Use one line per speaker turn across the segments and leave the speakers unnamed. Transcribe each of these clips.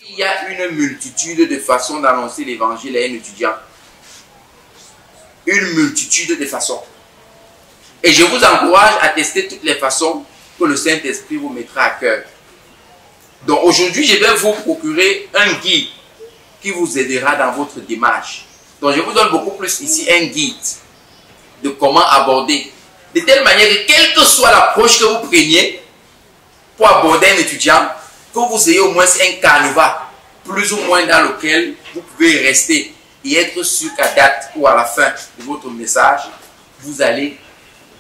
Il y a une multitude de façons d'annoncer l'évangile à un étudiant. Une multitude de façons. Et je vous encourage à tester toutes les façons que le Saint-Esprit vous mettra à cœur. Donc aujourd'hui, je vais vous procurer un guide qui vous aidera dans votre démarche. Donc je vous donne beaucoup plus ici un guide de comment aborder. De telle manière que quelle que soit l'approche que vous preniez pour aborder un étudiant, que vous ayez au moins un canevas, plus ou moins dans lequel vous pouvez rester et être sûr qu'à date ou à la fin de votre message, vous allez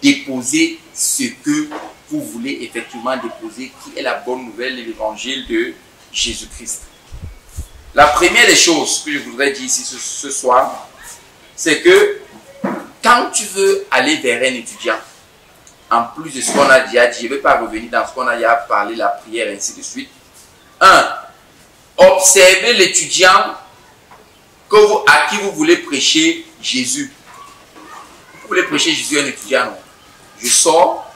déposer ce que vous voulez effectivement déposer, qui est la bonne nouvelle de l'évangile de Jésus-Christ. La première des choses que je voudrais dire ici ce soir, c'est que quand tu veux aller vers un étudiant, en plus de ce qu'on a déjà dit, je ne vais pas revenir dans ce qu'on a déjà parlé, la prière, et ainsi de suite. 1. Observez l'étudiant à qui vous voulez prêcher Jésus. Vous voulez prêcher Jésus à un étudiant, non? Je sors,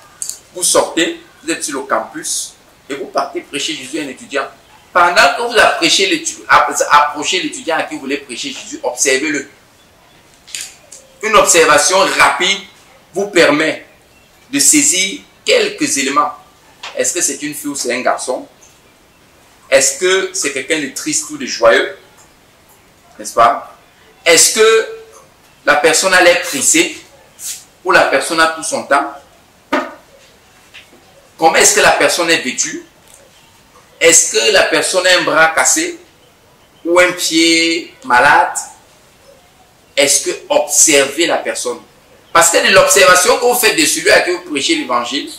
vous sortez, vous êtes sur le campus et vous partez prêcher Jésus à un étudiant. Pendant que vous approchez l'étudiant à qui vous voulez prêcher Jésus, observez-le. Une observation rapide vous permet de saisir quelques éléments. Est-ce que c'est une fille ou c'est un garçon? Est-ce que c'est quelqu'un de triste ou de joyeux? N'est-ce pas? Est-ce que la personne a l'air pressée ou la personne a tout son temps? Comment est-ce que la personne est vêtue? Est-ce que la personne a un bras cassé ou un pied malade? Est-ce que observez la personne? Parce que de l'observation que vous faites de celui à qui vous prêchez l'évangile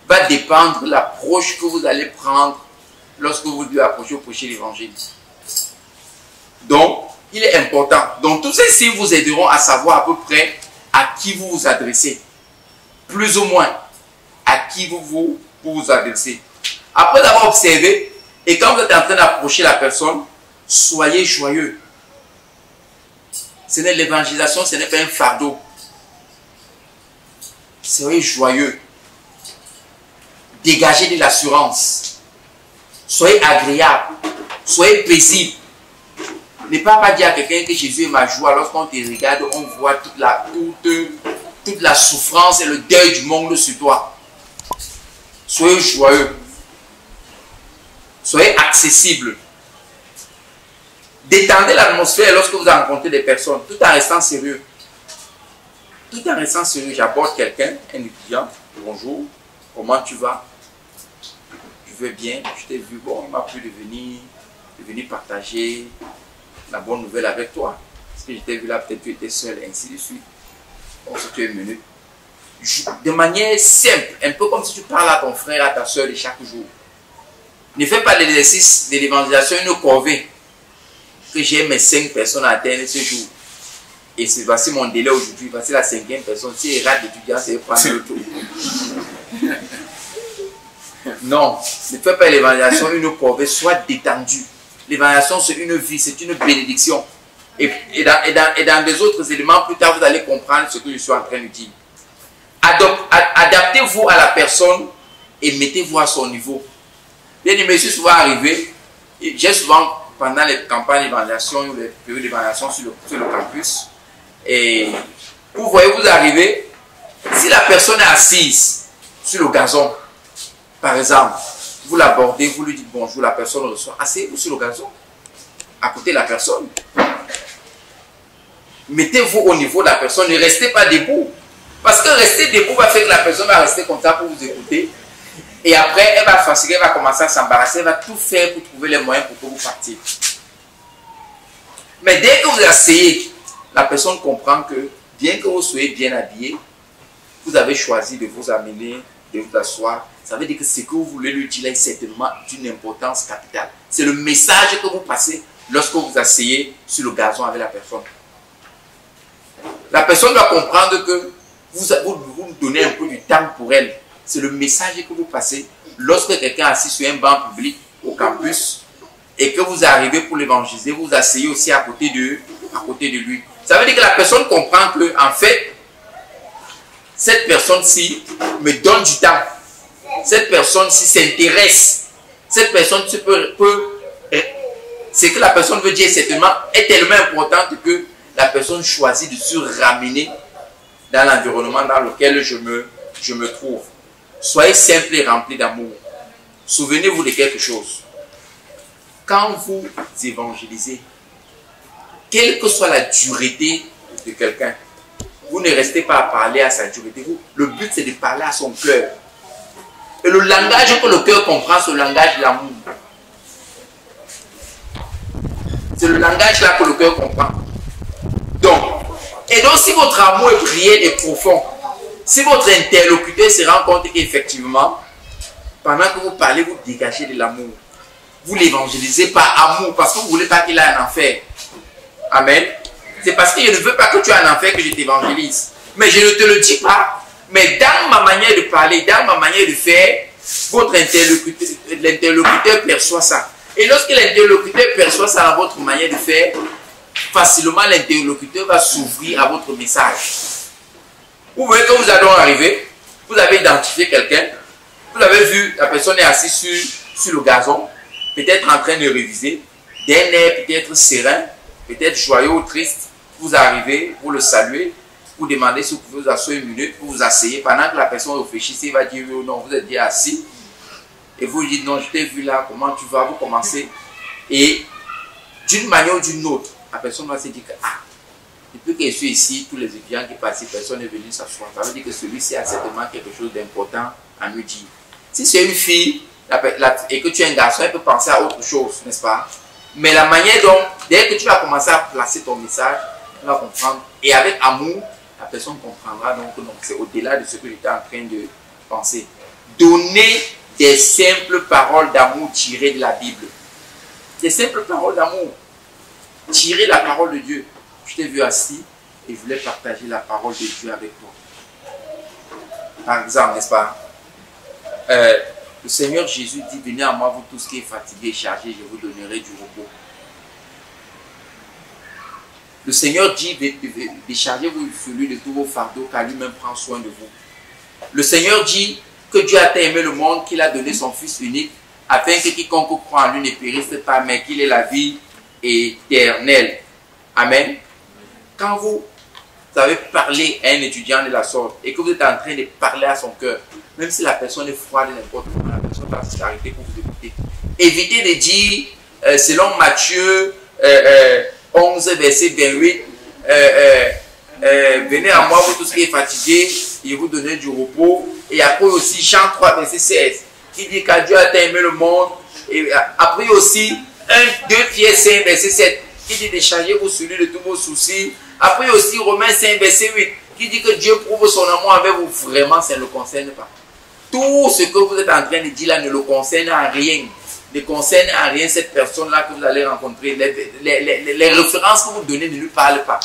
va dépendre de l'approche que vous allez prendre lorsque vous devez approcher ou prêcher l'évangile. Donc, il est important. Donc, tous ceci vous aideront à savoir à peu près à qui vous vous adressez. Plus ou moins à qui vous vous adressez. Après avoir observé, et quand vous êtes en train d'approcher la personne, soyez joyeux. Ce n'est l'évangélisation, ce n'est pas un fardeau. Soyez joyeux. Dégagez de l'assurance. Soyez agréable. Soyez paisible. Ne pas dire à quelqu'un que Jésus est ma joie. Lorsqu'on te regarde, on voit toute la souffrance et le deuil du monde sur toi. Soyez joyeux. Soyez accessible. Détendez l'atmosphère lorsque vous rencontrez des personnes, tout en restant sérieux. Tout en restant sérieux, j'aborde quelqu'un, un étudiant. Bonjour, comment tu vas? Je vais bien, je t'ai vu, bon, il m'a plu de venir partager la bonne nouvelle avec toi. Parce que je t'ai vu là, peut-être tu étais seul, et ainsi de suite. On se tient une minute. De manière simple, un peu comme si tu parles à ton frère, à ta soeur de chaque jour. Ne fais pas l'exercice de l'évangélisation une corvée. Que j'ai mes 5 personnes à atteindre ce jour. Et voici mon délai aujourd'hui, voici la 5e personne. Si il rate l'étudiant, c'est prendre le tour. Non, ne fais pas l'évangélisation une corvée, sois détendu. L'évangélisation, c'est une vie, c'est une bénédiction. Et dans des autres éléments, plus tard, vous allez comprendre ce que je suis en train de dire. Adaptez-vous à la personne et mettez-vous à son niveau. Bien aimé, je suis souvent arrivé, j'ai souvent, pendant les campagnes d'évangélisation ou les périodes d'évangélisation sur le campus, et vous voyez, vous arrivez, si la personne est assise sur le gazon, par exemple, vous l'abordez, vous lui dites bonjour, la personne reçoit, asseyez-vous sur le gazon, à côté de la personne. Mettez-vous au niveau de la personne, ne restez pas debout. Parce que rester debout va faire que la personne va rester comme ça pour vous écouter. Et après, elle va fatiguer, elle va commencer à s'embarrasser, elle va tout faire pour trouver les moyens pour que vous partiez. Mais dès que vous asseyez, la personne comprend que, bien que vous soyez bien habillé, vous avez choisi de vous amener, de vous asseoir. Ça veut dire que ce que vous voulez lui dire là est certainement d'une importance capitale. C'est le message que vous passez lorsque vous asseyez sur le gazon avec la personne. La personne doit comprendre que vous donnez un peu du temps pour elle. C'est le message que vous passez lorsque quelqu'un est assis sur un banc public au campus et que vous arrivez pour l'évangéliser, vous vous asseyez aussi à côté de lui. Ça veut dire que la personne comprend que, en fait, cette personne-ci me donne du temps. Cette personne-ci s'intéresse. Cette personne peut ce que la personne veut dire est tellement importante que la personne choisit de se ramener dans l'environnement dans lequel je me trouve. Soyez simple et rempli d'amour. Souvenez-vous de quelque chose. Quand vous évangélisez, quelle que soit la dureté de quelqu'un, vous ne restez pas à parler à sa dureté. Le but, c'est de parler à son cœur. Et le langage que le cœur comprend, c'est le langage de l'amour. C'est le langage là que le cœur comprend. Et donc, si votre amour est réel et profond, si votre interlocuteur se rend compte qu'effectivement, pendant que vous parlez, vous dégagez de l'amour. Vous l'évangélisez par amour, parce que vous ne voulez pas qu'il aille en enfer. Amen. C'est parce que je ne veux pas que tu ailles en enfer que je t'évangélise. Mais je ne te le dis pas. Mais dans ma manière de parler, dans ma manière de faire, votre l'interlocuteur perçoit ça. Et lorsque l'interlocuteur perçoit ça dans votre manière de faire, facilement l'interlocuteur va s'ouvrir à votre message. Vous voyez que vous allez arriver, vous avez identifié quelqu'un, vous avez vu, la personne est assise sur le gazon, peut-être en train de réviser, d'un air peut-être serein, peut-être joyeux ou triste. Vous arrivez, vous le saluez, vous demandez si vous pouvez vous asseoir une minute, vous vous asseyez. Pendant que la personne réfléchit, il va dire oui ou non, vous êtes bien assis. Et vous dites non, je t'ai vu là, comment tu vas, vous commencez. Et d'une manière ou d'une autre, la personne va se dire que depuis que je suis ici, tous les étudiants qui passent, personne n'est venu s'asseoir. Ça veut dire que celui-ci a certainement quelque chose d'important à me dire. Si c'est une fille et que tu es un garçon, elle peut penser à autre chose, n'est-ce pas? Mais la manière dont, dès que tu vas commencer à placer ton message, tu vas comprendre. Et avec amour, la personne comprendra. Donc c'est au-delà de ce que j'étais en train de penser. Donnez des simples paroles d'amour tirées de la Bible. Des simples paroles d'amour. Tirez la parole de Dieu. Je t'ai vu assis et je voulais partager la parole de Dieu avec toi. Par exemple, n'est-ce pas? Le Seigneur Jésus dit, venez à moi, vous tous qui êtes fatigués et chargés, je vous donnerai du repos. Le Seigneur dit, déchargez-vous celui de tous vos fardeaux, car lui-même prend soin de vous. Le Seigneur dit que Dieu a tant aimé le monde qu'il a donné son Fils unique, afin que quiconque croit en lui ne périsse pas, mais qu'il ait la vie éternelle. Amen. Quand vous avez parlé à un étudiant de la sorte et que vous êtes en train de parler à son cœur, même si la personne est froide et n'importe comment, la personne va s'arrêter pour vous écouter. Évitez de dire, selon Matthieu 11, verset 28, venez à moi, vous tous qui êtes fatigués, et vous donner du repos. Et après aussi, Jean 3, verset 16, qui dit qu'à Dieu a tant aimé le monde. Et après aussi, 2 Pierre 5, verset 7, qui dit déchargez-vous celui de tous vos soucis. Après aussi, Romains 5, verset 8, qui dit que Dieu prouve son amour avec vous. Vraiment, ça ne le concerne pas. Tout ce que vous êtes en train de dire là ne le concerne à rien. Ne concerne à rien cette personne-là que vous allez rencontrer. Les références que vous donnez ne lui parlent pas.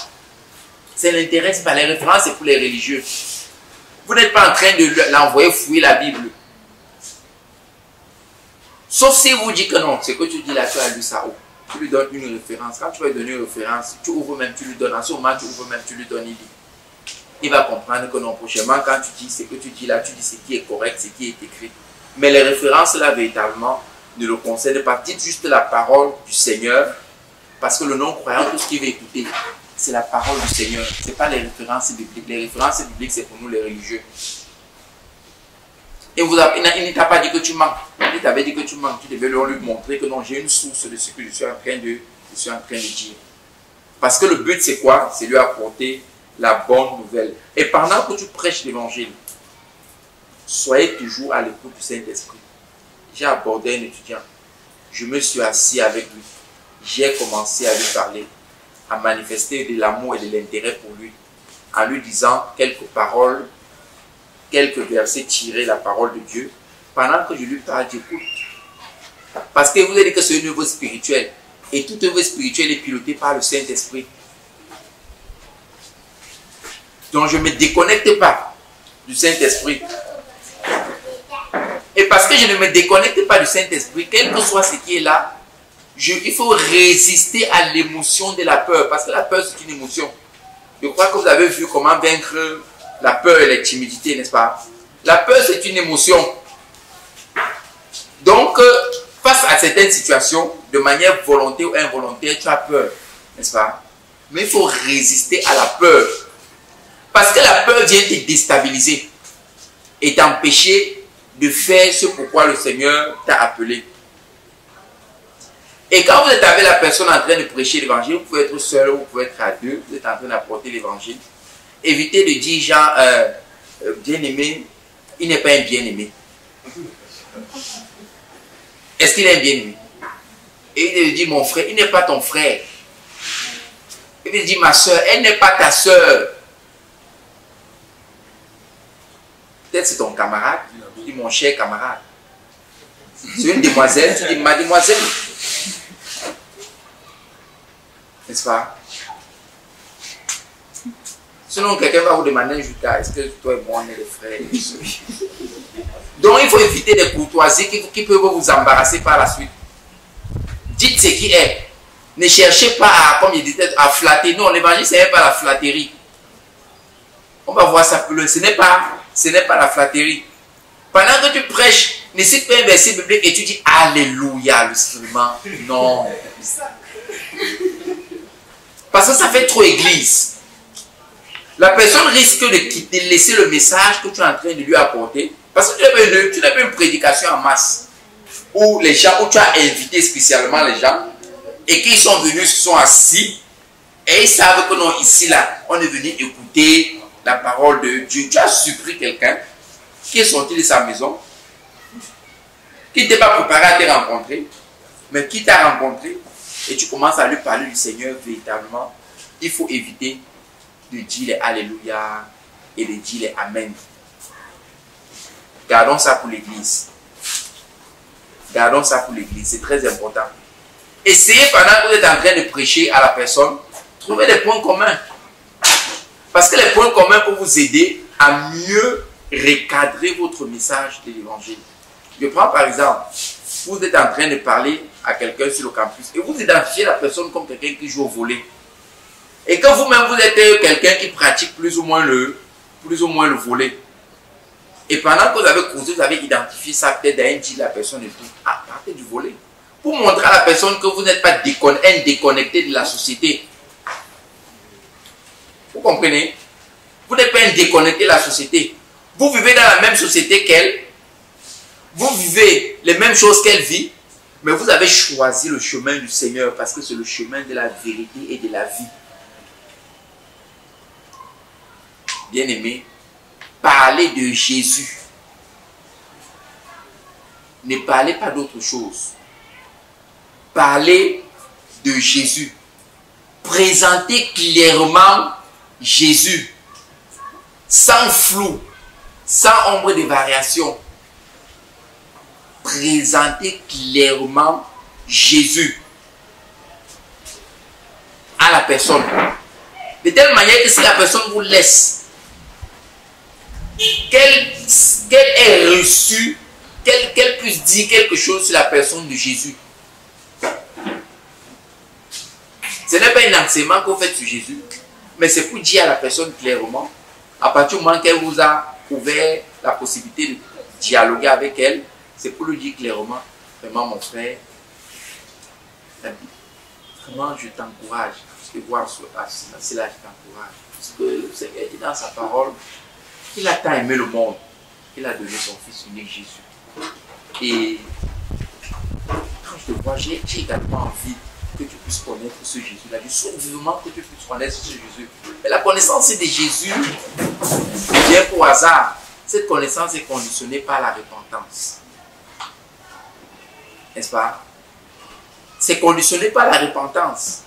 Ça ne l'intéresse pas. Les références, c'est pour les religieux. Vous n'êtes pas en train de l'envoyer fouiller la Bible. Sauf si vous dites que non, ce que tu dis là, tu as lu ça où? Tu lui donnes une référence. Quand tu vas lui donner une référence, tu ouvres même, tu lui donnes. En ce moment, tu ouvres même, tu lui donnes, il lit. Il va comprendre que non, prochainement, quand tu dis ce que tu dis là, tu dis ce qui est correct, ce qui est écrit. Mais les références là, véritablement, ne le concernent pas. Dites juste la parole du Seigneur, parce que le non-croyant, tout ce qu'il va écouter, c'est la parole du Seigneur. Ce n'est pas les références bibliques. Les références bibliques, c'est pour nous les religieux. Et il ne t'a pas dit que tu manques. Il t'avait dit que tu manques. Tu devais lui montrer que non, j'ai une source de ce que je suis en train de dire. Parce que le but, c'est quoi? C'est lui apporter la bonne nouvelle. Et pendant que tu prêches l'évangile, soyez toujours à l'écoute du Saint-Esprit. J'ai abordé un étudiant. Je me suis assis avec lui. J'ai commencé à lui parler, à manifester de l'amour et de l'intérêt pour lui, en lui disant quelques paroles, quelques versets tirés de la parole de Dieu. Pendant que je lui parle, j'écoute. Parce que vous avez dit que c'est un œuvre spirituelle. Et toute œuvre spirituelle est pilotée par le Saint-Esprit. Donc je ne me déconnecte pas du Saint-Esprit. Et parce que je ne me déconnecte pas du Saint-Esprit, quel que soit ce qui est là, il faut résister à l'émotion de la peur. Parce que la peur, c'est une émotion. Je crois que vous avez vu comment vaincre la peur et la timidité, n'est-ce pas? La peur, c'est une émotion. Donc, face à certaines situations, de manière volontaire ou involontaire, tu as peur, n'est-ce pas? Mais il faut résister à la peur. Parce que la peur vient te déstabiliser et t'empêcher de faire ce pourquoi le Seigneur t'a appelé. Et quand vous êtes avec la personne en train de prêcher l'évangile, vous pouvez être seul, vous pouvez être à deux, vous êtes en train d'apporter l'évangile. Évitez de dire, genre, bien-aimé, il n'est pas un bien-aimé. Est-ce qu'il est un bien-aimé? Et il dit, mon frère, il n'est pas ton frère. Il dit, ma soeur, elle n'est pas ta soeur. Peut-être c'est ton camarade. Il dit, mon cher camarade. C'est une demoiselle, tu dis, ma demoiselle. N'est-ce pas? Sinon, quelqu'un va vous demander un juta, est-ce que toi et moi, on est les frères et les soeurs? Donc, il faut éviter des courtoisies qui peuvent vous embarrasser par la suite. Dites ce qui est. Ne cherchez pas à, comme il disait, à flatter. Non, l'évangile, ce n'est pas la flatterie. On va voir ça plus loin. Ce n'est pas la flatterie. Pendant que tu prêches, ne cite pas un verset biblique et tu dis Alléluia, le seulement. Non. Parce que ça fait trop église. La personne risque de laisser le message que tu es en train de lui apporter. Parce que tu n'as pas une prédication en masse. Où les gens, où tu as invité spécialement les gens. Et qu'ils sont venus, se sont assis. Et ils savent que non, ici, là, on est venu écouter la parole de Dieu. Tu as surpris quelqu'un qui est sorti de sa maison. Qui n'était pas préparé à te rencontrer. Mais qui t'a rencontré. Et tu commences à lui parler du Seigneur véritablement. Il faut éviter de dire les Alléluia et de dire les Amen. Gardons ça pour l'église. Gardons ça pour l'église. C'est très important. Essayez pendant que vous êtes en train de prêcher à la personne, trouvez des points communs. Parce que les points communs peuvent vous aider à mieux recadrer votre message de l'évangile. Je prends par exemple, vous êtes en train de parler à quelqu'un sur le campus et vous identifiez la personne comme quelqu'un qui joue au volley. Et que vous-même vous êtes quelqu'un qui pratique plus ou moins le volley. Et pendant que vous avez causé, vous avez identifié ça peut-être dans un dit la personne et tout. Ah, partez du volley. Pour montrer à la personne que vous n'êtes pas déconnecté de la société. Vous comprenez? Vous n'êtes pas déconnecté de la société. Vous vivez dans la même société qu'elle. Vous vivez les mêmes choses qu'elle vit. Mais vous avez choisi le chemin du Seigneur parce que c'est le chemin de la vérité et de la vie. Bien-aimé, parlez de Jésus. Ne parlez pas d'autre chose. Parlez de Jésus. Présentez clairement Jésus. Sans flou, sans ombre de variation. Présentez clairement Jésus à la personne. De telle manière que si la personne vous laisse, qu'elle ait reçu, qu'elle puisse dire quelque chose sur la personne de Jésus. Ce n'est pas un enseignement que vous faites sur Jésus, mais c'est pour dire à la personne clairement, à partir du moment qu'elle vous a ouvert la possibilité de dialoguer avec elle, c'est pour lui dire clairement, vraiment mon frère, vraiment je t'encourage, parce que voir cela je t'encourage. Parce que le Seigneur dit dans sa parole, il a tant aimé le monde, il a donné son Fils unique Jésus. Et quand je te vois, j'ai également envie que tu puisses connaître ce Jésus-là. Je souhaite vivement que tu puisses connaître ce Jésus. Mais la connaissance de Jésus vient pour hasard. Cette connaissance est conditionnée par la repentance. N'est-ce pas? C'est conditionné par la repentance.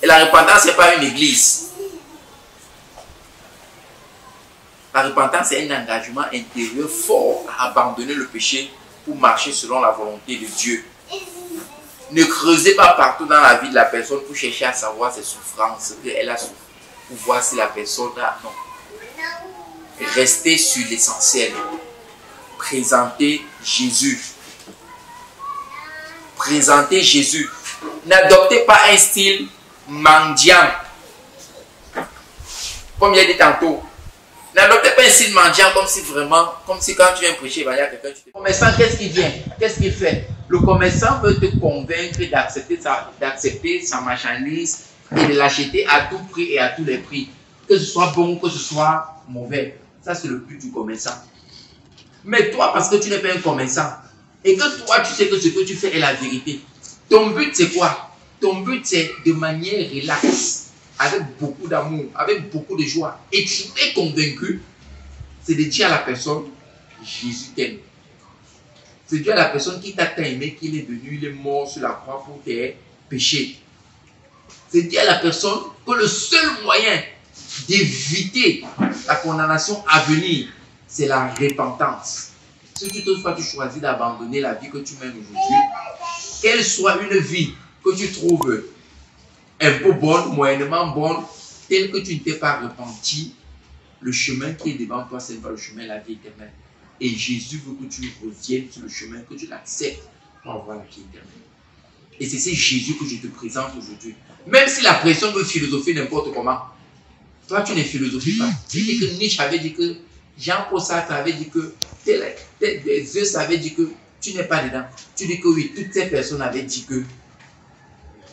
Et la repentance, ce n'est pas une église. La repentance, c'est un engagement intérieur fort à abandonner le péché pour marcher selon la volonté de Dieu. Ne creusez pas partout dans la vie de la personne pour chercher à savoir ses souffrances, ce qu'elle a souffert, pour voir si la personne a... Non. Restez sur l'essentiel. Présentez Jésus. Présentez Jésus. N'adoptez pas un style mendiant. Comme il a dit tantôt. N'adoptez pas un style mendiant comme si vraiment, comme si quand tu viens prêcher, il y a quelqu'un, tu te dis, mais sans qu'est-ce qu'il vient? Qu'est-ce qu'il fait? Le commerçant veut te convaincre d'accepter sa marchandise et de l'acheter à tout prix et à tous les prix. Que ce soit bon, que ce soit mauvais. Ça, c'est le but du commerçant. Mais toi, parce que tu n'es pas un commerçant, et que toi, tu sais que ce que tu fais est la vérité, ton but, c'est quoi? Ton but, c'est de manière relaxe, avec beaucoup d'amour, avec beaucoup de joie. Et tu es convaincu, c'est de dire à la personne, Jésus t'aime. C'est Dieu à la personne qui t'a tant aimé, qu'il est venu, il est mort sur la croix pour tes péchés. C'est dire à la personne que le seul moyen d'éviter la condamnation à venir, c'est la repentance. Si toutefois tu choisis d'abandonner la vie que tu mènes aujourd'hui, qu'elle soit une vie que tu trouves un peu bonne, moyennement bonne, telle que tu ne t'es pas repenti, le chemin qui est devant toi, ce n'est pas le chemin de la vie éternelle. Et Jésus veut que tu reviennes sur le chemin, que tu l'acceptes pour avoir la vie éternelle. Et c'est ce Jésus que je te présente aujourd'hui. Même si la pression veut philosopher n'importe comment, toi tu ne philosophies pas. Tu dis que Nietzsche avait dit que, Jean-Paul Sartre avait dit que, Zeus avait dit que tu n'es pas dedans. Tu dis que oui, toutes ces personnes avaient dit que,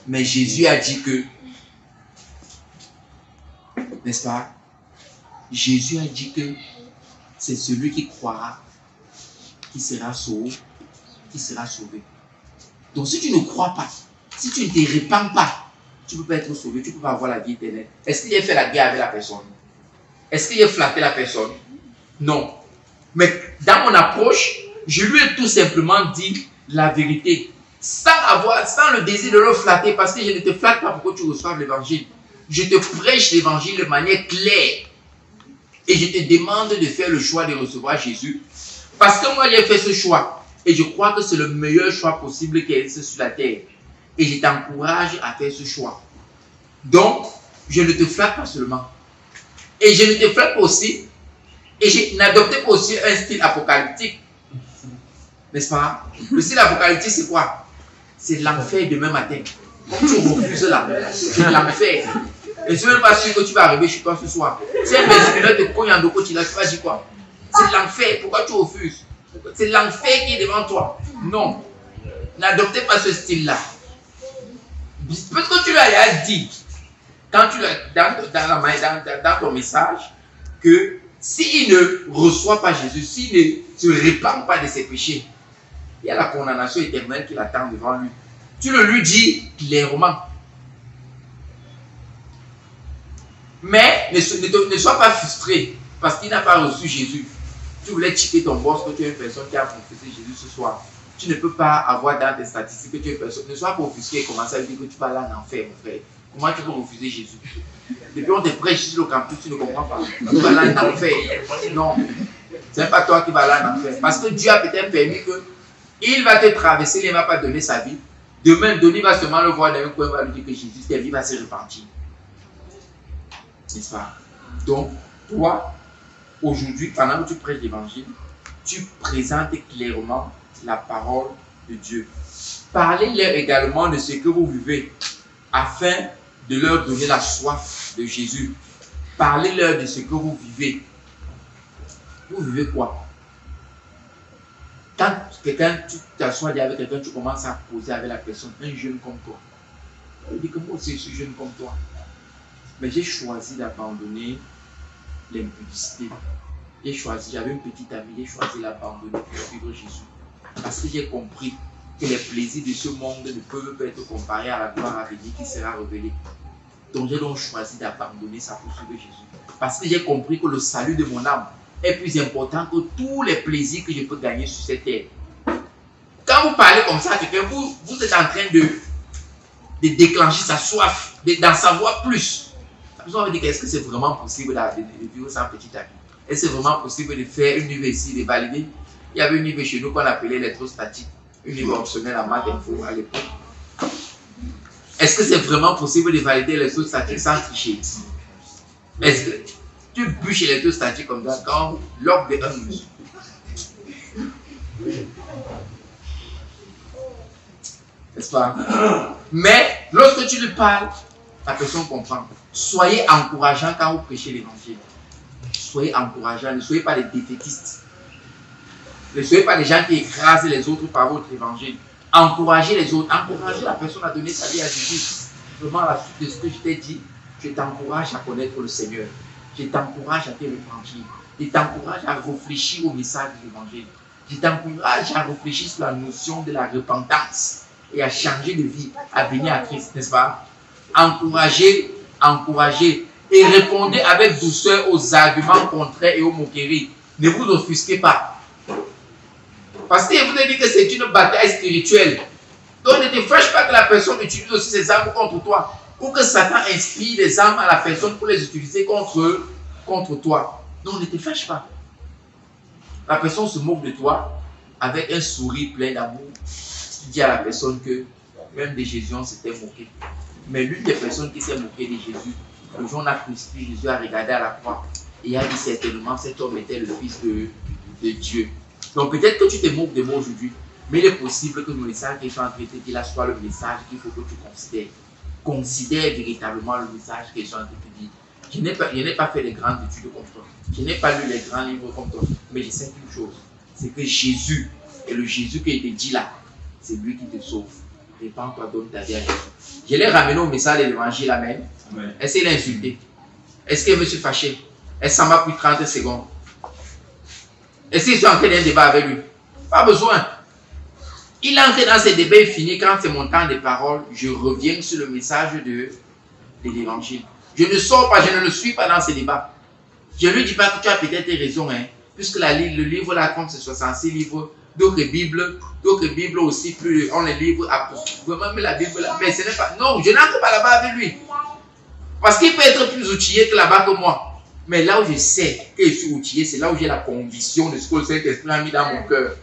mais Jésus a dit que, n'est-ce pas? Jésus a dit que c'est celui qui croira qui sera sauvé, Donc si tu ne crois pas, si tu ne te répands pas, tu ne peux pas être sauvé, tu ne peux pas avoir la vie éternelle. Est-ce qu'il a fait la guerre avec la personne? Est-ce qu'il a flatté la personne? Non. Mais dans mon approche, je lui ai tout simplement dit la vérité, sans le désir de le flatter, parce que je ne te flatte pas pour que tu reçoives l'évangile. Je te prêche l'évangile de manière claire. Et je te demande de faire le choix de recevoir Jésus. Parce que moi, j'ai fait ce choix. Et je crois que c'est le meilleur choix possible qui existe sur la terre. Et je t'encourage à faire ce choix. Donc, je ne te flatte pas seulement. Et je ne te flatte pas aussi. Et je n'adopte pas aussi un style apocalyptique. N'est-ce pas? Le style apocalyptique, c'est quoi? C'est l'enfer demain matin. Comme tu refuses là, c'est l'enfer. Et je ne suis même pas sûr que tu vas arriver chez toi ce soir. Si un musulman te cogne en dos, tu vas dire quoi? C'est l'enfer. Pourquoi tu refuses? C'est l'enfer qui est devant toi. Non. N'adoptez pas ce style-là. Parce que tu l'as dit, quand tu dans ton message, que s'il ne reçoit pas Jésus, s'il ne se répand pas de ses péchés, il y a la condamnation éternelle qui l'attend devant lui. Tu le lui dis clairement. Mais ne sois pas frustré parce qu'il n'a pas reçu Jésus. Tu voulais checker ton boss que tu es une personne qui a confessé Jésus ce soir. Tu ne peux pas avoir dans tes statistiques que tu es une personne. Ne sois pas offusqué et commencer à dire que tu vas aller en enfer, mon frère. Comment tu peux refuser Jésus? Depuis on te prêche sur le campus, tu ne comprends pas. Tu vas aller en enfer. Non. Ce n'est pas toi qui vas aller en enfer. Parce que Dieu a peut-être permis que il va te traverser, il ne va pas donner sa vie. Demain, Denis va seulement le voir dans un coin, il va lui dire que Jésus, ta vie va se repentir. N'est-ce pas? Donc, toi, aujourd'hui, pendant que tu prêches l'évangile, tu présentes clairement la parole de Dieu. Parlez-leur également de ce que vous vivez, afin de leur donner la soif de Jésus. Parlez-leur de ce que vous vivez. Vous vivez quoi? Quand quelqu'un, tu t'assois avec quelqu'un, tu commences à causer avec la personne, un jeune comme toi. Il dit que moi aussi je suis jeune comme toi. Mais j'ai choisi d'abandonner l'impudicité. J'avais une petite amie, j'ai choisi d'abandonner pour suivre Jésus. Parce que j'ai compris que les plaisirs de ce monde ne peuvent pas être comparés à la gloire à venir qui sera révélée. Donc j'ai donc choisi d'abandonner ça pour suivre Jésus. Parce que j'ai compris que le salut de mon âme est plus important que tous les plaisirs que je peux gagner sur cette terre. Quand vous parlez comme ça à quelqu'un, vous êtes en train de déclencher sa soif, d'en savoir plus. La personne va dire, est-ce que c'est vraiment possible de vivre sans petit ami? Est-ce que c'est vraiment possible de faire une UV ici, de valider? Il y avait une UV chez nous qu'on appelait électrostatique, une UV optionnelle à maths info à l'époque. Est-ce que c'est vraiment possible de valider l'électrostatique sans tricher? Est-ce que tu bûches l'électrostatique comme ça quand l'ordre de un muscle? N'est-ce pas? Mais lorsque tu lui parles, la personne comprend. Soyez encourageants quand vous prêchez l'évangile. Soyez encourageants, ne soyez pas des défaitistes. Ne soyez pas des gens qui écrasent les autres par votre évangile. Encourager les autres, encourager la personne à donner sa vie à Jésus. Vraiment, à la suite de ce que je t'ai dit, je t'encourage à connaître le Seigneur. Je t'encourage à te repentir. Je t'encourage à réfléchir au message de l'évangile. Je t'encourage à réfléchir sur la notion de la repentance et à changer de vie, à venir à Christ, n'est-ce pas? Encouragez, encouragez et répondez avec douceur aux arguments contraires et aux moqueries. Ne vous offusquez pas. Parce que je vous ai dit que c'est une bataille spirituelle. Donc ne te fâche pas que la personne utilise aussi ses armes contre toi. Ou que Satan inspire des armes à la personne pour les utiliser contre toi. Non, ne te fâche pas. La personne se moque de toi avec un sourire plein d'amour. Tu dis à la personne que même de Jésus on s'était moqué. Mais l'une des personnes qui s'est moquée de Jésus, le jour où on a crucifié Jésus, a regardé à la croix et a dit certainement cet homme était le fils de Dieu. Donc peut-être que tu te moques de moi aujourd'hui, mais il est possible que le message que je suis en train de te dire là soit le message qu'il faut que tu considères. Considère véritablement le message que je suis en train de te dire. Je n'ai pas fait de grandes études comme toi. Je n'ai pas lu les grands livres comme toi. Mais je sais une chose, c'est que Jésus, et le Jésus qui te dit là, c'est lui qui te sauve. Répands-toi, donne ta vie à Jésus. Je l'ai ramené au message de l'évangile, amen. Est-ce qu'il a insulté? Est-ce que je me suis fâché? Est-ce que ça m'a pris 30 secondes? Est-ce qu'il est en train d'un débat avec lui? Pas besoin. Il est entré dans ces débats finis. Quand c'est mon temps de parole, je reviens sur le message de l'évangile. Je ne sors pas, je ne le suis pas dans ces débats. Je ne lui dis pas que tu as peut-être raison, hein, puisque le livre là, comme c'est 66 livres, d'autres Bibles aussi, plus on les livres, vraiment la Bible là, mais ce n'est pas, non, je n'entre pas là-bas avec lui. Parce qu'il peut être plus outillé que là-bas que moi. Mais là où je sais que je suis outillé, c'est là où j'ai la conviction de ce que le Saint-Esprit a mis dans mon cœur.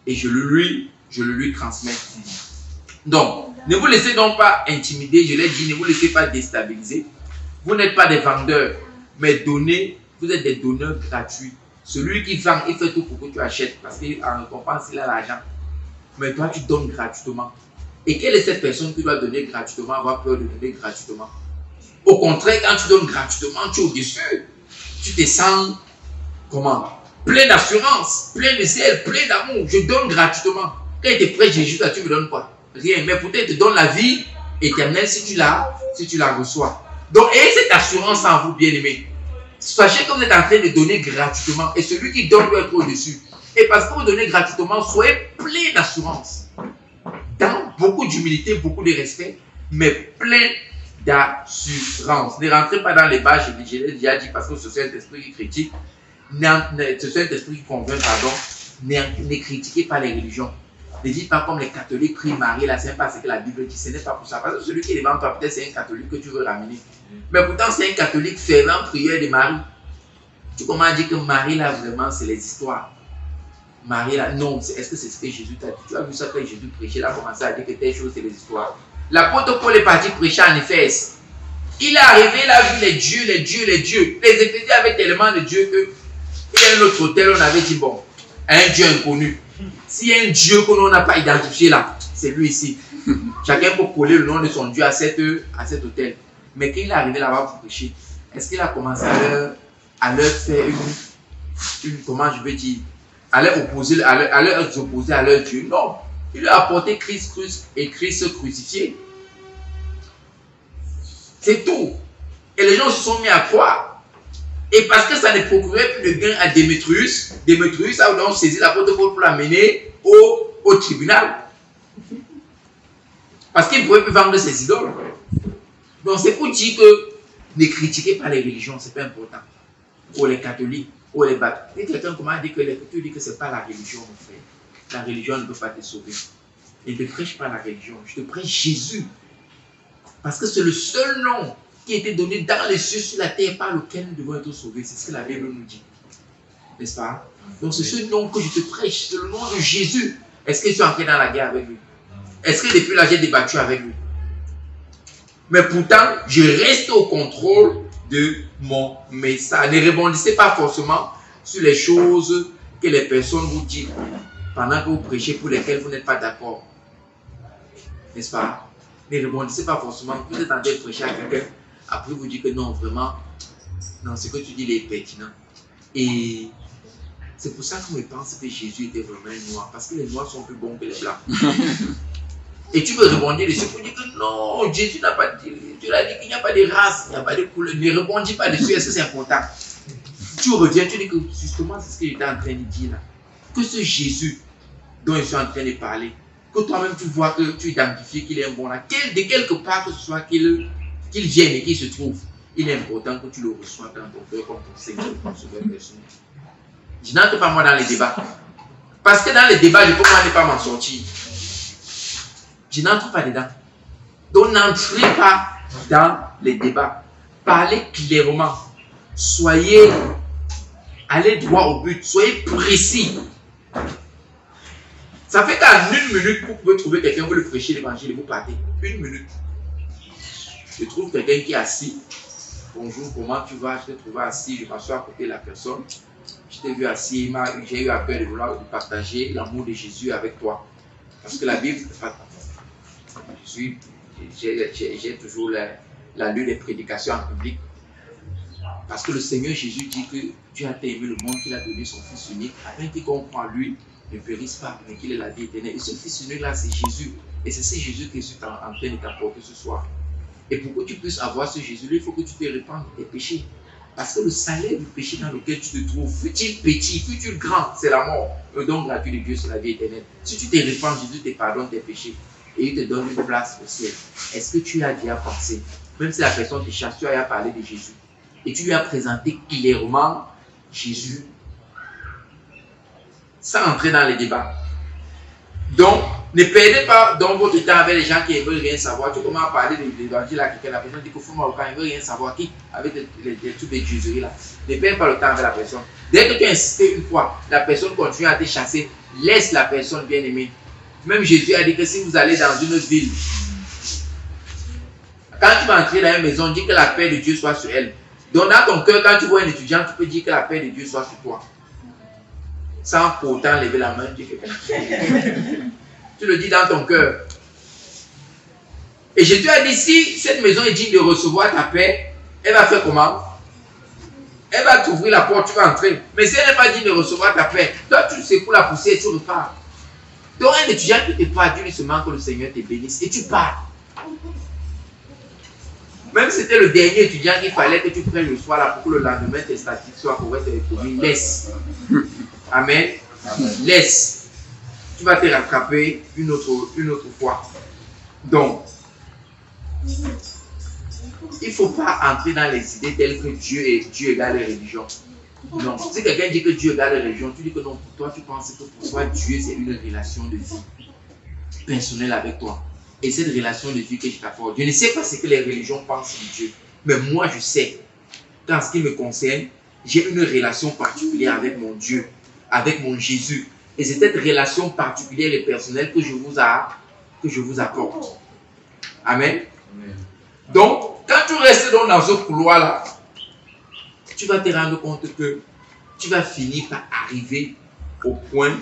Et je le lui transmets. Donc, ne vous laissez donc pas intimider, je l'ai dit, ne vous laissez pas déstabiliser. Vous n'êtes pas des vendeurs, mais donnez, vous êtes des donneurs gratuits. Celui qui vend, il fait tout pour que tu achètes, parce qu'en récompense, il a l'argent. Mais toi, tu donnes gratuitement. Et quelle est cette personne qui doit donner gratuitement, avoir peur de donner gratuitement? Au contraire, quand tu donnes gratuitement, tu es au-dessus. Tu te sens, comment? Plein d'assurance, plein de zèle, plein d'amour. Je donne gratuitement. Quand il te prête Jésus, tu ne me donnes pas rien. Mais peut-être te donne la vie éternelle si tu la reçois. Donc, ayez cette assurance en vous, bien-aimés. Sachez que vous êtes en train de donner gratuitement. Et celui qui donne doit être au-dessus. Et parce que vous donnez gratuitement, soyez plein d'assurance. Dans beaucoup d'humilité, beaucoup de respect, mais plein d'assurance. Ne rentrez pas dans les bâches, je l'ai déjà dit, parce que ce Saint-Esprit qui critique, ce Saint-Esprit qui convainc, pardon, ne critiquez pas les religions. Ne dites pas comme les catholiques prient Marie, là, c'est pas ce que la Bible dit, ce n'est pas pour ça. Parce que celui qui demande toi, peut-être c'est un catholique que tu veux ramener. Mais pourtant, c'est un catholique fervent prieur de Marie. Tu commences à dire que Marie, là, vraiment, c'est les histoires. Marie, là, non, est-ce que c'est ce que Jésus t'a dit? Tu as vu ça quand Jésus prêchait, il a commencé à dire que telle chose, c'est les histoires. L'apôtre Paul est parti prêcher en Éphèse. Il est arrivé, il a vu les dieux. Les Éphésiens avaient tellement de dieux que, il y a un autre hôtel, on avait dit, bon, un dieu inconnu. S'il y a un dieu que l'on n'a pas identifié là, c'est lui ici. Chacun peut coller le nom de son dieu à cet hôtel. Mais quand il est arrivé là-bas pour prêcher, est-ce qu'il a commencé à leur faire une comment je veux dire, à leur opposer à leur Dieu? Non. Il leur a apporté Christ et Christ crucifié. C'est tout. Et les gens se sont mis à croire. Et parce que ça ne procurait plus de gain à Démétrius a donc saisi l'apôtre Paul pour l'amener au tribunal. Parce qu'il ne pouvait plus vendre ses idoles. Donc c'est pour dire que ne critiquez pas les religions, c'est pas important. Ou les catholiques, ou les baptistes. Et quelqu'un comment dit que les catholiques disent que ce n'est pas la religion, mon frère. La religion ne peut pas te sauver. Et ne prêche pas la religion, je te prêche Jésus. Parce que c'est le seul nom qui a été donné dans les cieux, sur la terre, par lequel nous devons être sauvés. C'est ce que la Bible nous dit. N'est-ce pas? Donc c'est ce nom que je te prêche, c'est le nom de Jésus. Est-ce que je suis entré dans la guerre avec lui? Est-ce que depuis là j'ai débattu avec lui? Mais pourtant, je reste au contrôle de mon message. Ne rebondissez pas forcément sur les choses que les personnes vous disent pendant que vous prêchez pour lesquelles vous n'êtes pas d'accord. N'est-ce pas? Ne rebondissez pas forcément. Vous êtes en train de prêcher à quelqu'un. Après, vous dites que non, vraiment, non, ce que tu dis il est pertinent. Et C'est pour ça qu'on me pense que Jésus était vraiment un noir, parce que les noirs sont plus bons que les blancs. Et tu veux rebondir dessus pour dire que non, Jésus n'a pas dit, Dieu a dit qu'il n'y a pas de race, il n'y a pas de couleur. Ne rebondis pas dessus, est-ce que c'est important? Tu reviens, tu dis que justement c'est ce qu'il était en train de dire là. Que ce Jésus dont je suis en train de parler, que toi-même tu vois que tu identifies qu'il est un bon là, de quelque part que ce soit qu'il vienne et qu'il se trouve, il est important que tu le reçoives dans ton cœur comme ton Seigneur et ton Sauveur personnel. Je n'entre pas moi dans les débats. Parce que dans les débats, je peux moi ne pas m'en sortir. Je n'entre pas dedans. Donc n'entrez pas dans les débats. Parlez clairement. Allez droit au but. Soyez précis. Ça fait qu'en 1 minute, vous pouvez trouver quelqu'un, vous le prêchez l'évangile et vous partez. 1 minute. Je trouve quelqu'un qui est assis. Bonjour, comment tu vas? Je t'ai trouvé assis, je m'assois à côté de la personne. Je t'ai vu assis, j'ai eu à cœur de vouloir partager l'amour de Jésus avec toi. Parce que la Bible, j'ai toujours la lutte des prédications en public. Parce que le Seigneur Jésus dit que Dieu a aimé le monde qu'il a donné son Fils unique, afin qu'il comprend lui ne périsse pas, mais qu'il ait la vie éternelle. Et ce Fils unique-là, c'est Jésus. Et c'est ce Jésus que je suis en train de t'apporter ce soir. Et pour que tu puisses avoir ce Jésus-là, il faut que tu te répandes de tes péchés. Parce que le salaire du péché dans lequel tu te trouves, fut-il petit, fut-il grand, c'est la mort. Le don gratuit de Dieu, c'est la vie éternelle. Si tu te répands, Jésus te pardonne tes péchés et il te donne une place au ciel. Est-ce que tu as déjà pensé, même si la personne te chasse, tu as parlé de Jésus et tu lui as présenté clairement Jésus sans entrer dans les débats. Donc, ne perdez pas dans votre temps avec les gens qui ne veulent rien savoir. Tu commences à parler de l'évangile à quelqu'un, la personne dit qu'il faut marocain, il ne veut rien savoir. Qui avec les trucs de Jésus là. Ne perds pas le temps avec la personne. Dès que tu as insisté une fois, la personne continue à te chasser. Laisse la personne bien aimée. Même Jésus a dit que si vous allez dans une ville, quand tu vas entrer dans une maison, dis que la paix de Dieu soit sur elle. Donc dans ton cœur, quand tu vois un étudiant, tu peux dire que la paix de Dieu soit sur toi. Sans pourtant lever la main, dire que tu le dis dans ton cœur. Et Jésus a dit, si cette maison est digne de recevoir ta paix, elle va faire comment? Elle va t'ouvrir la porte, tu vas entrer. Mais si elle n'est pas digne de recevoir ta paix, toi tu secoues la poussière et tu repars. Donc un étudiant qui te parle, dis-lui seulement que le Seigneur te bénisse et tu pars. Même si c'était le dernier étudiant qu'il fallait que tu prennes le soir là pour que le lendemain tes statistiques soient correctes et communes, laisse. Amen. Laisse. Tu vas te rattraper une autre fois. Donc, il ne faut pas entrer dans les idées telles que Dieu égale les religions. Non. Si quelqu'un dit que Dieu égale les religions, tu dis que non, pour toi, tu penses que pour toi, Dieu, c'est une relation de vie personnelle avec toi. Et cette relation de vie que je t'apporte, je ne sais pas ce que les religions pensent de Dieu, mais moi, je sais qu'en ce qui me concerne, j'ai une relation particulière avec mon Dieu, avec mon Jésus. Et c'est cette relation particulière et personnelle que je vous apporte. Amen. Amen. Donc, quand tu restes dans ce couloir-là, tu vas te rendre compte que tu vas finir par arriver au point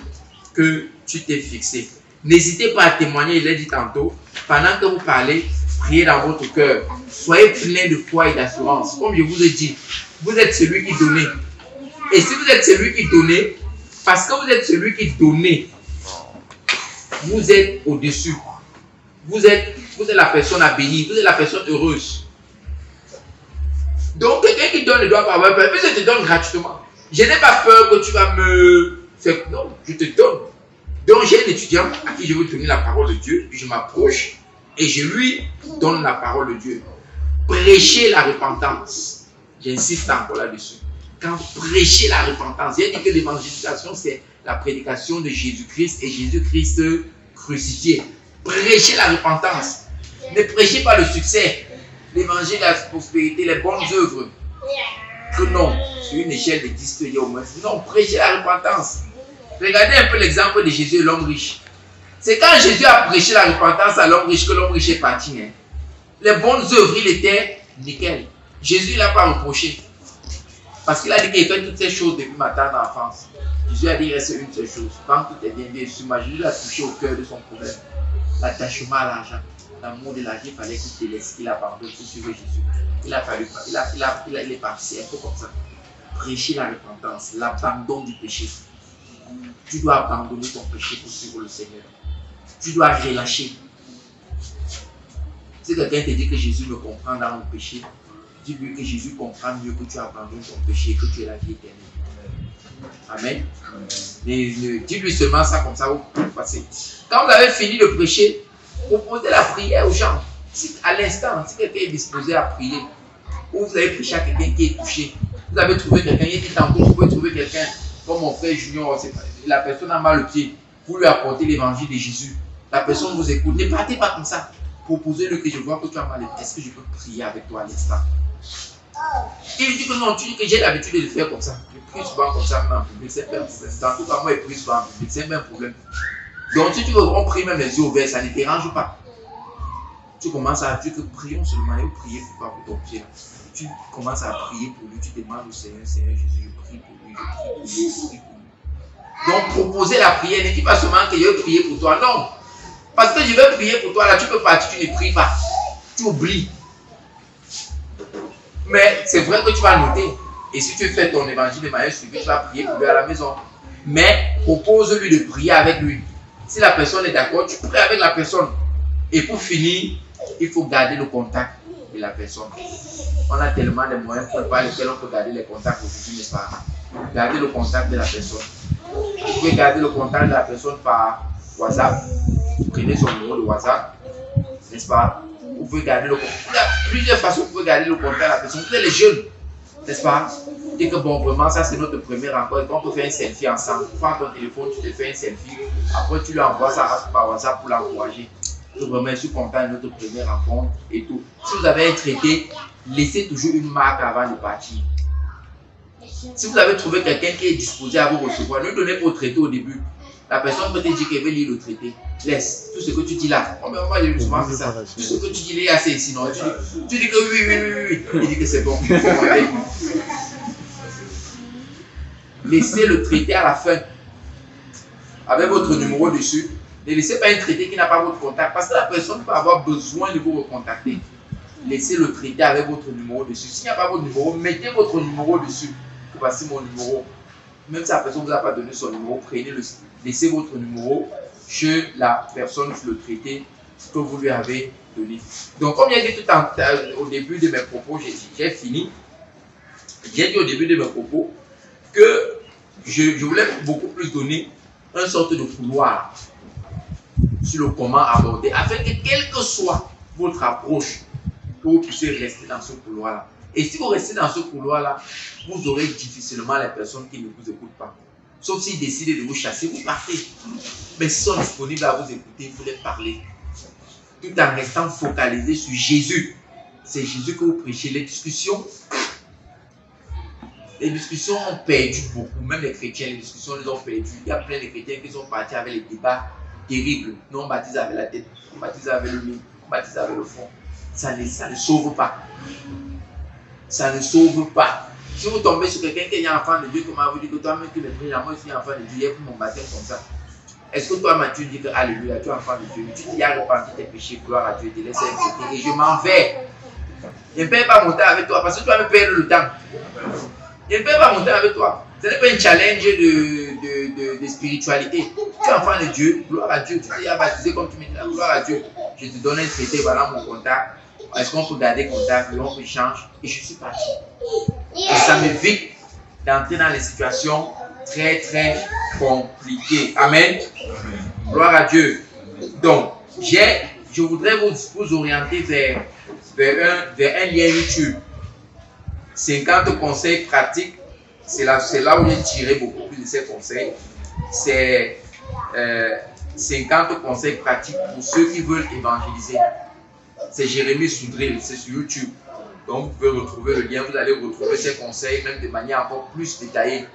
que tu t'es fixé. N'hésitez pas à témoigner, il l'a dit tantôt, pendant que vous parlez, priez dans votre cœur. Soyez plein de foi et d'assurance. Comme je vous ai dit, vous êtes celui qui donnait. Et si vous êtes celui qui donnait, parce que vous êtes celui qui donnait, vous êtes au-dessus. Vous êtes la personne à bénir, vous êtes la personne heureuse. Donc, quelqu'un qui donne ne doit pas avoir peur. Mais je te donne gratuitement. Je n'ai pas peur que tu vas me faire. Non, je te donne. Donc, j'ai un étudiant à qui je veux donner la parole de Dieu. Puis je m'approche et je lui donne la parole de Dieu. Prêchez la repentance. J'insiste encore là-dessus. Quand prêchez la repentance, j'ai dit que l'évangélisation, c'est la prédication de Jésus-Christ et Jésus-Christ crucifié. Prêchez la repentance. Ne prêchez pas le succès, l'évangile, la prospérité, les bonnes œuvres. Que non, sur une échelle de 10 au moins. Non, prêchez la repentance. Regardez un peu l'exemple de Jésus et l'homme riche. C'est quand Jésus a prêché la repentance à l'homme riche que l'homme riche est parti. Hein. Les bonnes œuvres, il était nickel. Jésus ne l'a pas reproché. Parce qu'il a dit qu'il fait toutes ces choses depuis ma tendre enfance. Jésus a dit qu'il reste une seule chose. Quand tout est bien sur moi, Jésus l'a touché au cœur de son problème. L'attachement à l'argent. L'amour de l'argent, il fallait qu'il te laisse, qu'il abandonne pour suivre Jésus. Il est parti un peu comme ça. Prêcher la repentance, l'abandon du péché. Tu dois abandonner ton péché pour suivre le Seigneur. Tu dois relâcher. Si quelqu'un te dit que Jésus me comprend dans mon péché, dis-lui que Jésus comprend mieux que tu abandonnes ton péché et que tu es la vie éternelle. Amen. Dis-lui seulement ça, comme ça vous pouvez passer. Quand vous avez fini de prêcher, proposez la prière aux gens. Si à l'instant, si quelqu'un est disposé à prier, ou vous avez prêché à quelqu'un qui est touché, vous avez trouvé quelqu'un, il dit tantôt, vous pouvez trouver quelqu'un, comme mon frère Junior, la personne a mal le pied, vous lui apportez l'évangile de Jésus. La personne vous écoute, ne partez pas comme ça. Proposez-le que je vois que tu as mal. Est-ce que je peux prier avec toi à l'instant? Il dit que non, tu dis que j'ai l'habitude de le faire comme ça. Je prie souvent comme ça, même en public, c'est pas un problème. En tout cas, moi, je prie souvent en public, c'est même un problème. Donc, si tu veux, on prie même les yeux ouverts, ça ne dérange pas. Tu commences à dire que prions seulement, et prier pour ton pied. Tu commences à prier pour lui, tu demandes au Seigneur, Seigneur Jésus, je prie pour lui, je prie pour lui, je prie pour lui. Donc, proposer la prière, ne dis pas seulement que je vais prier pour toi, non. Parce que je vais prier pour toi, là, tu peux partir, tu ne pries pas. Tu oublies. Mais c'est vrai que tu vas noter. Et si tu fais ton évangile de manière suivie, tu vas prier pour lui à la maison. Mais propose-lui de prier avec lui. Si la personne est d'accord, tu pries avec la personne. Et pour finir, il faut garder le contact de la personne. On a tellement de moyens par lesquels on peut garder les contacts aujourd'hui, n'est-ce pas? Garder le contact de la personne. Vous pouvez garder le contact de la personne par WhatsApp. Vous prenez son numéro de WhatsApp, n'est-ce pas? Vous pouvez garder le contact. Il y a plusieurs façons vous pouvez garder le contact de la personne. Vous êtes les jeunes, n'est-ce pas? Et que bon, vraiment, ça c'est notre première rencontre. On peut faire un selfie ensemble. Tu prends ton téléphone, tu te fais un selfie. Après, tu lui envoies ça par WhatsApp pour l'encourager. Vraiment, je suis content de notre première rencontre et tout. Si vous avez un traité, laissez toujours une marque avant de partir. Si vous avez trouvé quelqu'un qui est disposé à vous recevoir, ne donnez pas au traité au début. La personne peut te dire qu'elle veut lire le traité. Laisse tout ce que tu dis là. Oh, mais moi, j'ai souvent fait ça. Tout ce que tu dis là, c'est ici. Non, tu dis que oui. Il dit que c'est bon. Laissez le traité à la fin. Avec votre numéro dessus. Ne laissez pas un traité qui n'a pas votre contact. Parce que la personne peut avoir besoin de vous recontacter. Laissez le traité avec votre numéro dessus. S'il n'y a pas votre numéro, mettez votre numéro dessus. Voici mon numéro. Même si la personne ne vous a pas donné son numéro, prenez-le. Laissez votre numéro chez la personne sur le traité que vous lui avez donné. Donc, comme j'ai dit au début de mes propos, j'ai fini. J'ai dit au début de mes propos que je voulais beaucoup plus donner une sorte de couloir sur le comment aborder, afin que quelle que soit votre approche, que vous puissiez rester dans ce couloir-là. Et si vous restez dans ce couloir-là, vous aurez difficilement les personnes qui ne vous écoutent pas. Sauf s'ils décident de vous chasser, vous partez. Mais s'ils sont disponibles à vous écouter, vous les parlez. Tout en restant focalisé sur Jésus. C'est Jésus que vous prêchez. Les discussions ont perdu beaucoup. Même les chrétiens, les discussions les ont perdues. Il y a plein de chrétiens qui sont partis avec les débats terribles. Nous, on baptise avec la tête, on baptise avec le nez, on baptise avec le fond. Ça ne sauve pas. Ça ne sauve pas. Si vous tombez sur quelqu'un qui est enfant de Dieu, comment vous dites que toi-même qui me prie, moi je suis enfant de Dieu, il y a pour mon baptême comme ça. Est-ce que toi, Mathieu, dis que Alléluia, tu es enfant de Dieu, tu dis, il y a repenti tes péchés, gloire à Dieu, te laisse accepter et je m'en vais. Je ne peux pas monter avec toi parce que tu vas me perdre le temps. Je ne peux pas monter avec toi. Ce n'est pas un challenge de spiritualité. Tu es enfant de Dieu, gloire à Dieu, tu t'es baptisé comme tu me dis, gloire à Dieu. Je te donne un traité, voilà mon contact. Est-ce qu'on peut garder contact, on peut changer? Et je suis parti. Et ça m'évite d'entrer dans les situations très très compliquées. Amen. Gloire à Dieu. Donc, je voudrais vous orienter vers un lien YouTube. 50 conseils pratiques. C'est là où j'ai tiré beaucoup plus de ces conseils. C'est 50 conseils pratiques pour ceux qui veulent évangéliser. C'est Jérémie Soudril, c'est sur YouTube. Donc vous pouvez retrouver le lien, vous allez retrouver ces conseils même de manière encore plus détaillée.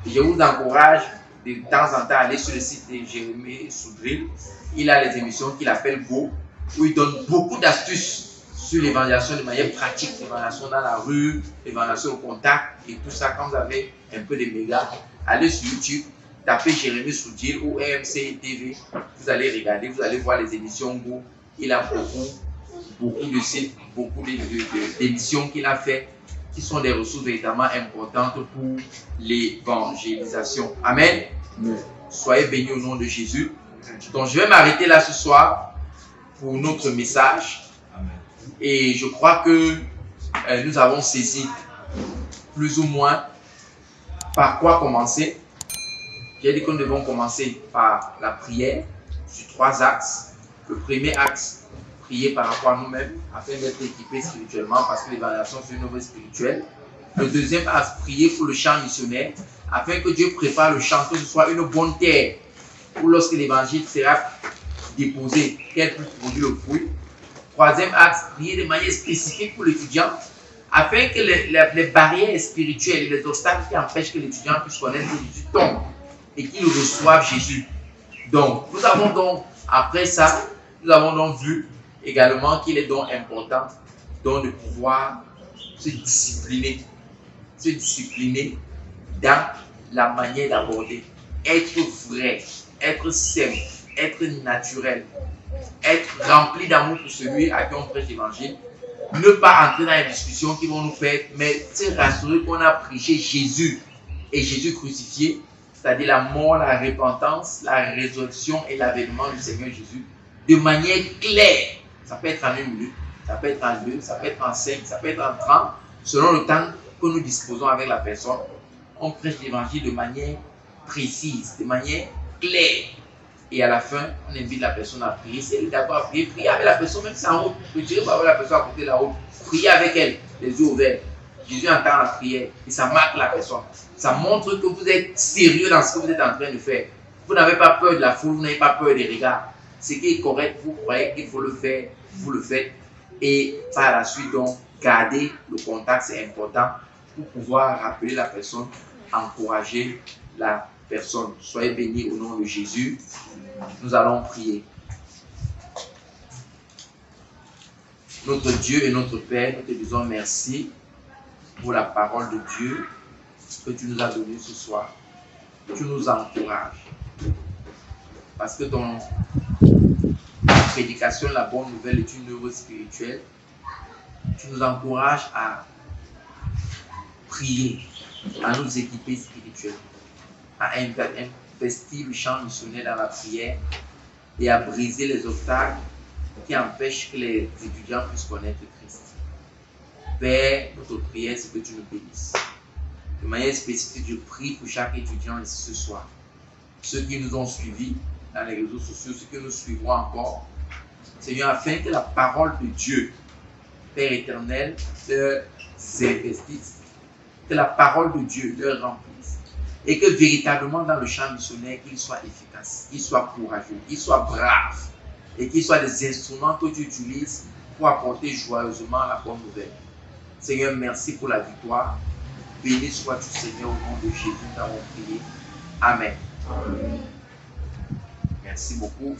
Et je vous encourage de temps en temps à aller sur le site de Jérémie Soudril. Il a les émissions qu'il appelle Go, où il donne beaucoup d'astuces sur l'évangélisation de manière pratique, l'évangélisation dans la rue, l'évangélisation au contact et tout ça. Quand vous avez un peu de méga, allez sur YouTube, tapez Jérémie Soudril ou AMC TV, vous allez regarder, vous allez voir les émissions Go. Il a beaucoup de sites, beaucoup d'émissions qu'il a fait qui sont des ressources véritablement importantes pour l'évangélisation. Amen. Soyez bénis au nom de Jésus. Donc je vais m'arrêter là ce soir pour notre message. Et je crois que nous avons saisi plus ou moins par quoi commencer. J'ai dit que nous devons commencer par la prière sur 3 axes. Le premier axe, prier par rapport à nous-mêmes afin d'être équipés spirituellement parce que l'évangélisation c'est une œuvre spirituelle. Le deuxième axe, prier pour le champ missionnaire afin que Dieu prépare le champ, que ce soit une bonne terre où lorsque l'évangile sera déposé, qu'elle puisse produire le fruit. Troisième axe, prier de manière spécifique pour l'étudiant afin que les barrières spirituelles et les obstacles qui empêchent que l'étudiant puisse connaître Jésus tombent et qu'il reçoive Jésus. Donc, nous avons donc, après ça, nous avons donc vu également qu'il est donc important donc de pouvoir se discipliner dans la manière d'aborder, être vrai, être simple, être naturel, être rempli d'amour pour celui à qui on prêche l'évangile, ne pas entrer dans les discussions qui vont nous faire, mais se rassurer qu'on a prêché Jésus et Jésus crucifié, c'est-à-dire la mort, la repentance, la résurrection et l'avènement du Seigneur Jésus, de manière claire. Ça peut être en 1 minute, ça peut être en 2, ça peut être en 5, ça peut être en 30, selon le temps que nous disposons avec la personne. On prêche l'évangile de manière précise, de manière claire. Et à la fin, on invite la personne à prier. Si elle est d'accord à prier, priez avec la personne, même si c'est en haut. Retirez pas la personne à côté de la haut. Priez avec elle, les yeux ouverts. Jésus entend la prière et ça marque la personne. Ça montre que vous êtes sérieux dans ce que vous êtes en train de faire. Vous n'avez pas peur de la foule, vous n'avez pas peur des regards. Ce qui est correct, vous croyez qu'il faut le faire, vous le faites. Et par la suite, donc, garder le contact, c'est important pour pouvoir rappeler la personne, encourager la personne. Soyez bénis au nom de Jésus. Nous allons prier. Notre Dieu et notre Père, nous te disons merci pour la parole de Dieu que tu nous as donnée ce soir. Tu nous encourages. Parce que ton prédication, la bonne nouvelle est une œuvre spirituelle. Tu nous encourages à prier, à nous équiper spirituellement, à investir le champ missionnaire dans la prière et à briser les obstacles qui empêchent que les étudiants puissent connaître Christ. Père, notre prière, c'est que tu nous bénisses. De manière spécifique, je prie pour chaque étudiant ici ce soir. Ceux qui nous ont suivis dans les réseaux sociaux, ceux que nous suivrons encore. Seigneur, afin que la parole de Dieu, Père éternel, leur investisse, que la parole de Dieu leur remplisse, et que véritablement dans le champ missionnaire, qu'ils soient efficaces, qu'ils soient courageux, qu'ils soient braves, et qu'ils soient des instruments que tu utilises pour apporter joyeusement la bonne nouvelle. Seigneur, merci pour la victoire. Béni sois-tu, Seigneur, au nom de Jésus, nous avons prié. Amen. Merci beaucoup.